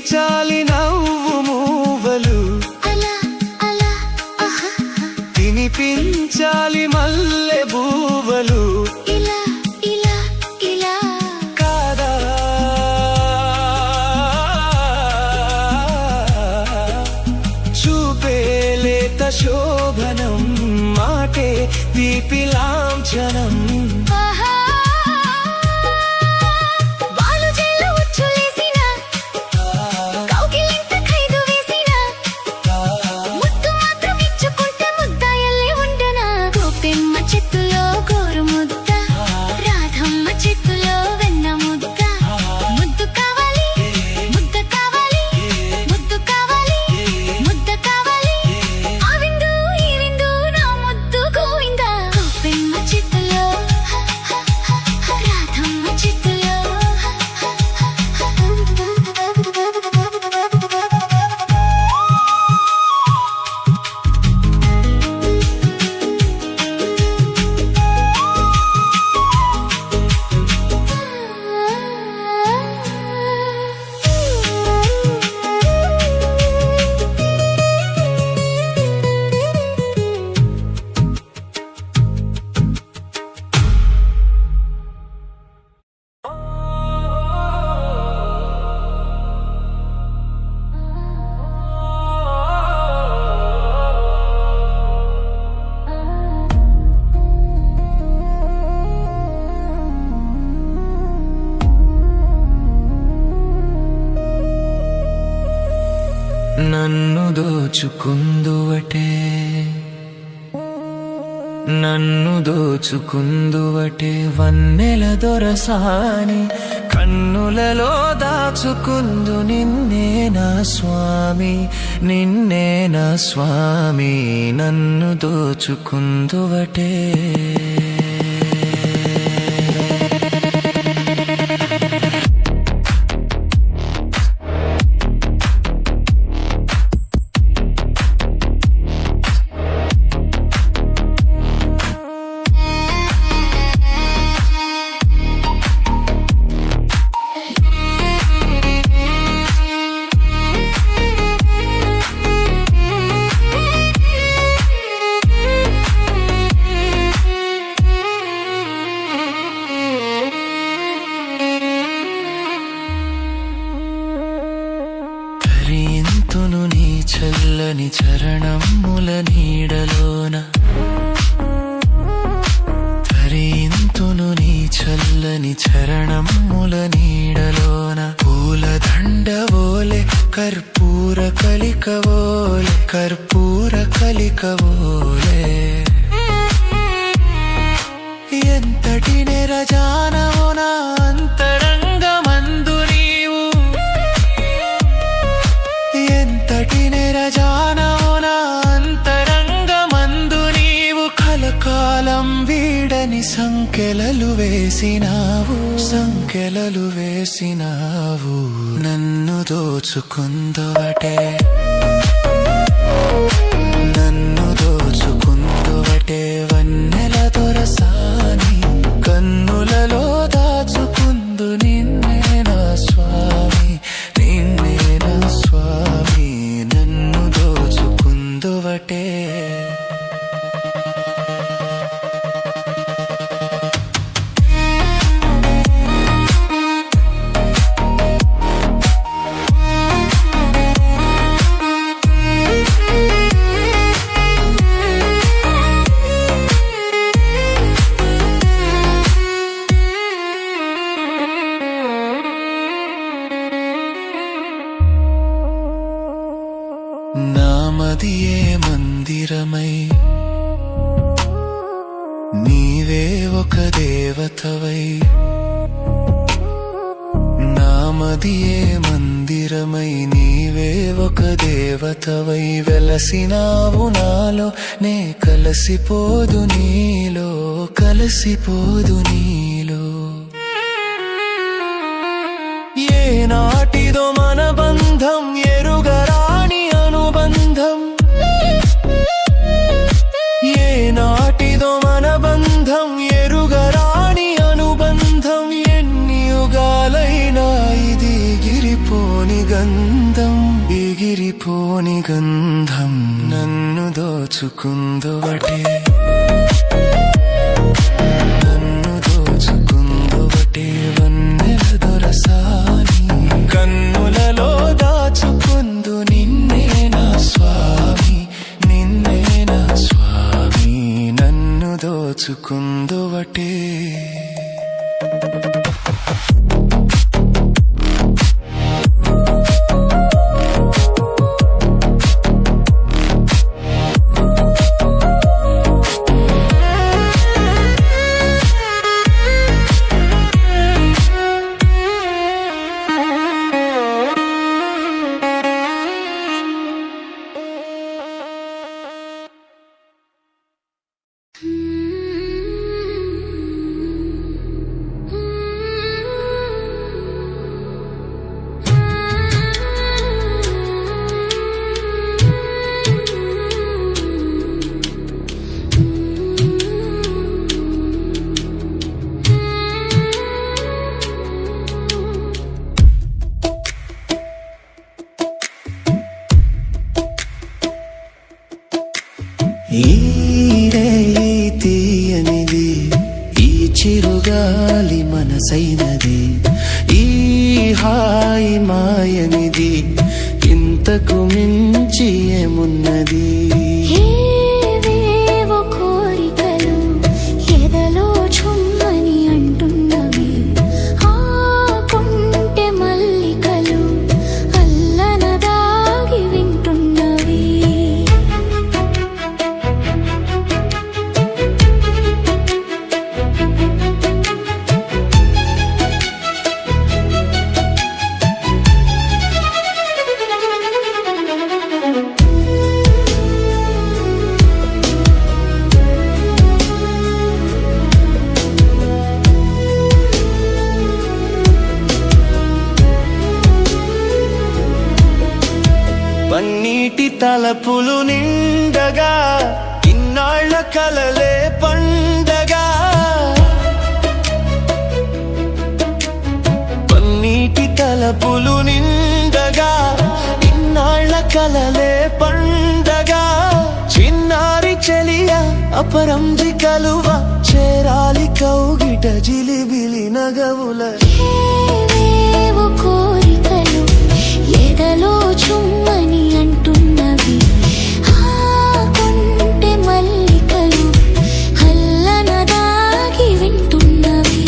తినిపించాలి నవ్వు మూవలు తినిపించాలి మల్లె బూవలు కాదా చూపే లేత శోభనం మాటే దీపి లాంఛనం నన్ను దోచుకుందువటే వన్నెల దొరసాని కన్నులలో దాచుకుందు నిన్నే నా స్వామి నన్ను దోచుకుందువటే ధరింతును నీ చల్లని చరణముల నీడలోన పూల దండవోలే కర్పూర కలికవోలే ఎంతటి నెరజానవో నా అంతరంగమందు నీవు కలకాలం వీడని సంకెలలు వేసినావు నన్ను దోచుకుందువటే వన్నెల దొరసాని కన్నులలో దాచుకుందు నిన్నే నా స్వామి నన్ను దోచుకుందువటే నామదియే మందిరమై నీవే ఒక దేవతవై వెలసినావు నాలో నే కలసిపోదు నీలో ఏ నాటిదో మన బంధం ఎరుగరాని అనుబంధం ఎన్ని యుగాలైనా ఇది గిరిపోని అందం ఎగిరిపోని గంధం నన్ను దోచుకుందొవటే నన్ను దోచుకుందొవటే వన్నెల దొరసాని కన్నులలో దాచుకుందు నిన్నే నా స్వామి నిన్నే నా స్వామి నన్ను దోచుకుందొవటే ఈ రేయి తీయనిది ఈ చిరుగాలి మనసైనది ఈ హాయి మాయనిది ఇంతకు మించి ఏమున్నది ఏవేవో కోరికలు ఎదలో చుమ్మని అంటున్నవి ఆ కొంటె మల్లికలు అల్లన దాగి వింటున్నవి పన్నీటి తలపులు నిండగా ఇన్నాళ్ల కలలే పండగా పన్నీటి తలపులు నిండగా ఇన్నాళ్ల కలలే పండగా చిన్నారి చెలియ అపరంజి కలువ చేరాలి కౌగిట జిలిబిలి నగవుల ఏవేవో కోరికలు ఎదలో చుమ్మని అంటున్నవి ఆ కొంటె మల్లికలు అల్లన దాగి వింటున్నవి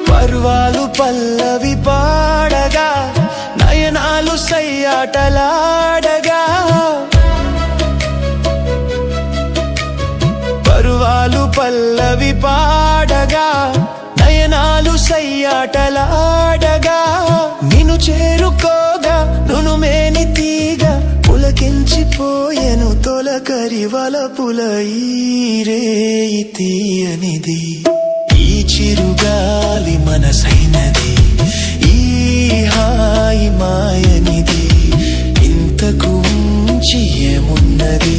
పర్వాలు పల్లవి పాడగా నయనాలు సయ్యాటలాడగా పర్వాలు పల్లవి పాడగా నయనాలు సయ్యాటలాడగా నిన్ను చేరుకోగా నును మేని తీగ పులకించిపోయెను తొలకరి వలపుల ఈ రేయి తీయనిది ఈ చిరుగాలి మనసైనది ఈ హాయి మాయనిది ఇంతకు మించి ఏమున్నది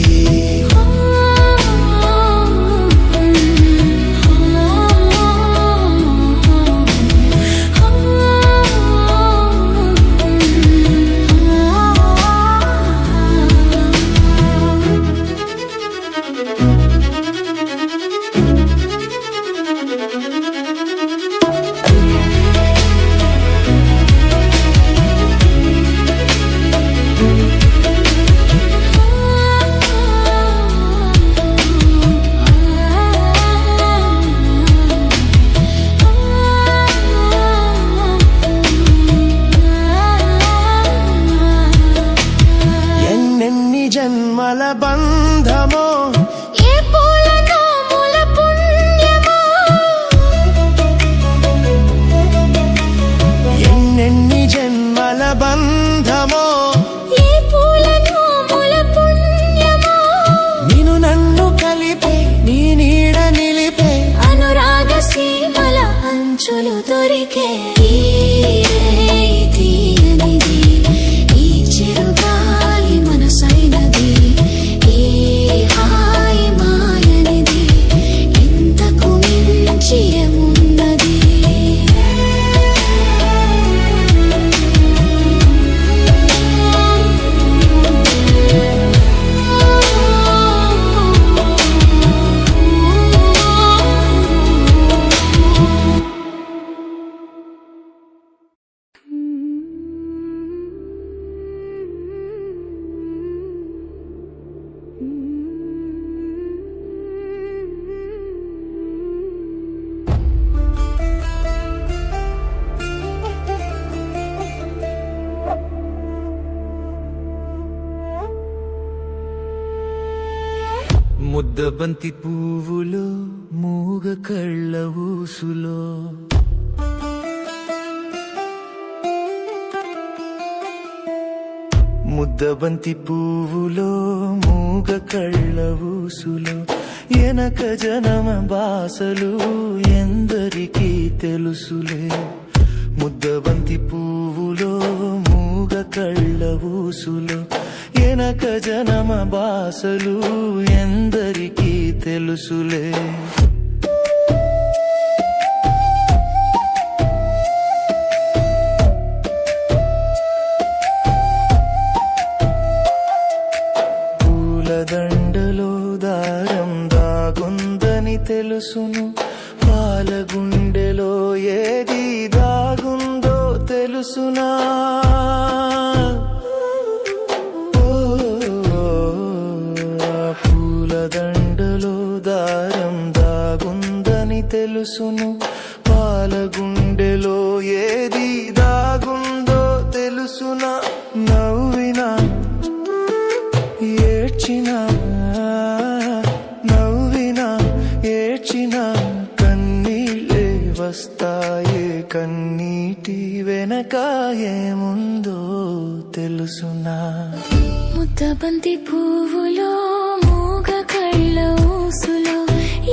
పలికే ఈ తీయనిది ఈ చిరుగాలి మనసైనది ఈ హాయి మాయనిది ఇంతకు మించి ఏమున్నది ముద్దబంతి పువ్వులో మూగ కళ్ళ ఊసులో ముద్దబంతి పువ్వులో మూగ కళ్ళ ఊసులో ఎనక జనమ బాసలు ఎందరికీ తెలుసులే ముద్దబంతి పువ్వులో మూగ కళ్ళ ఊసులో ఎనక జనమ బాసలు ఎందరికీ తెలుసులే పూలదండలో దారం దాగుందని తెలుసును పాలగుండెలో ఏది దాగుందో తెలుసునా పూలదండలో దారం దాగుందని తెలుసును పాలగుండెలో ఏది దాగుందో తెలుసునా నవ్వినా ఏడ్చినా నవ్వినా ఏడ్చినా కన్నీళ్ళే వస్తాయే కన్నీటి వెనక ఏముందో తెలుసునా ముద్దబంతి పువ్వులో మూగ కళ్ళ ఊసులో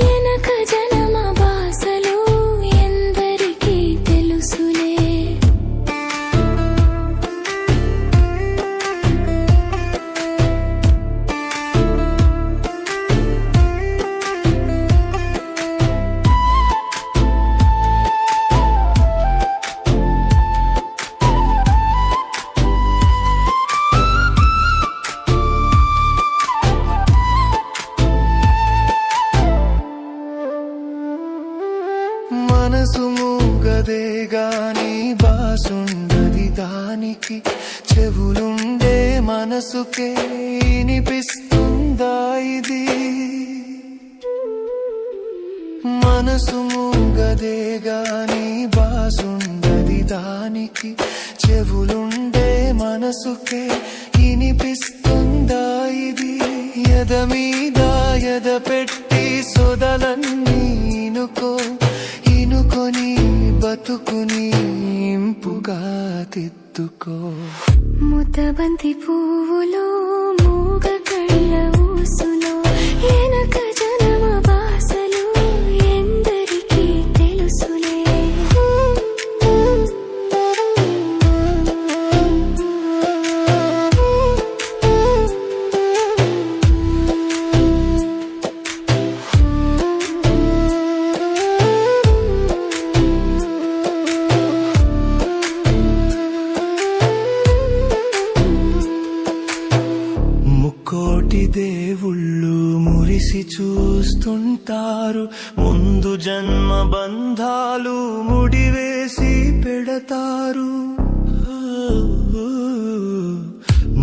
ఎనక జనమ బాసలు ఎందరికీ తెలుసులే మనసు మూగదే గాని బాసుండది దానికి చెవులుండే మనసుకే వినిపిస్తుందా ఇది మనసు మూగదే గాని బాసుండది దానికి చెవులుండే మనసుకే వినిపిస్తుందా ఇది ఎద మీద ఎద పెట్టి సొదలన్నీ ఇనుకొని బతుకుని ఇంపుగా తిద్దుకో ముద్దబంతి పువ్వులో మూగ కళ్ళ ఊసులో ఎనక జనమ బాసలు ఎందరికీ తెలుసులే ముక్కోటి దేవుళ్ళు మురిసి చూస్తుంటారు ముందు జన్మ బంధాలు ముడివేసి పెడతారు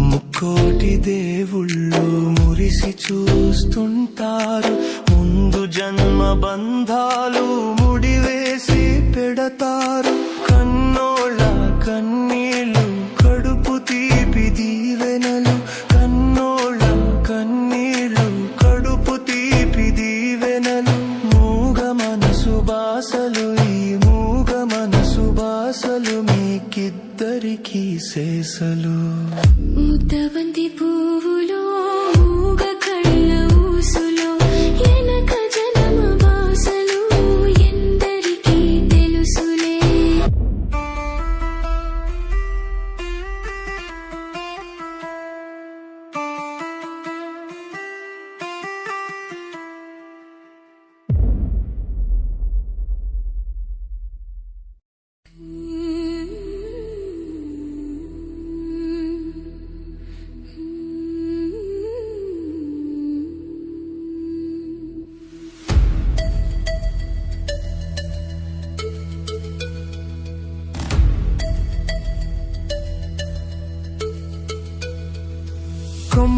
ముక్కోటి దేవుళ్ళు మురిసి చూస్తుంటారు ముందు జన్మ బంధాలు ముడివేసి పెడతారు కన్నోళ్ళ కన్నీళ్ళు కడుపు తీపి దీవెనలు కన్నోళ్ళ కన్నీళ్ళు కడుపు తీపి దీవెనలు మూగ మనసు బాసలు ఈ మూగ మనసు బాసలు మీకిద్దరికీ శేషలు ముద్దబంతి పువ్వులో మూగ కళ్ళ ఊసులో ఎనక జనమ బాసలు ఎందరికీ తెలుసులే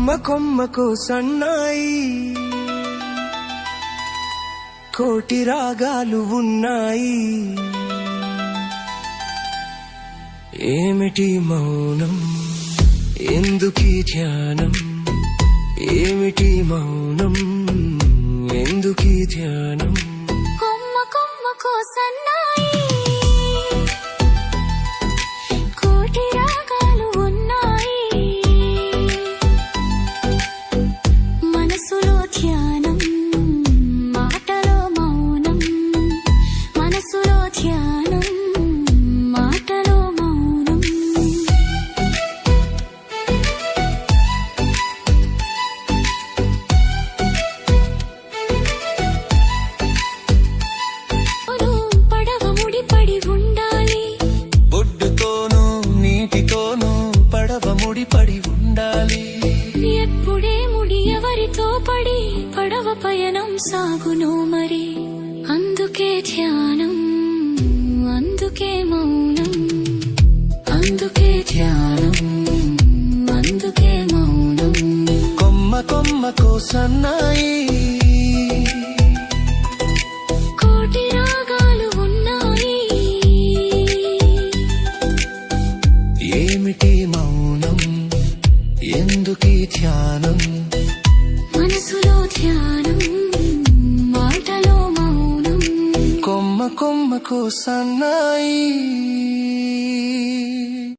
కొమ్మ కొమ్మకు సన్నాయి కోటి రాగాలు ఉన్నాయి ఏమిటి మౌనం ఎందుకీ ధ్యానం ఏమిటి మౌనం ఎందుకీ ధ్యానం కొమ్మ కొమ్మకు సన్నాయి కోటి రాగాలు ఉన్నాయి మనసులో ధ్యానం మాటలో మౌనం మనసులో ధ్యానం మాటలో మౌనం పడవ ముడిపడి ఉండాలి బొడ్డుతోనూ నీటితోనూ పడవ ముడిపడి ఉండాలి ఎప్పుడే ముడి ఎవరితో పడి పడవ పయనం సాగును మరి అందుకే ధ్యానం అందుకే మౌనం అందుకే ధ్యానం అందుకే మౌనం కొమ్మ కొమ్మకు సన్నాయి కోటి రాగాలు ఉన్నాయి ఏమిటి మౌనం ఎందుకీ ధ్యానం మనసులో ధ్యానం మాటలో మౌనం కొమ్మ కొమ్మకు సన్నాయి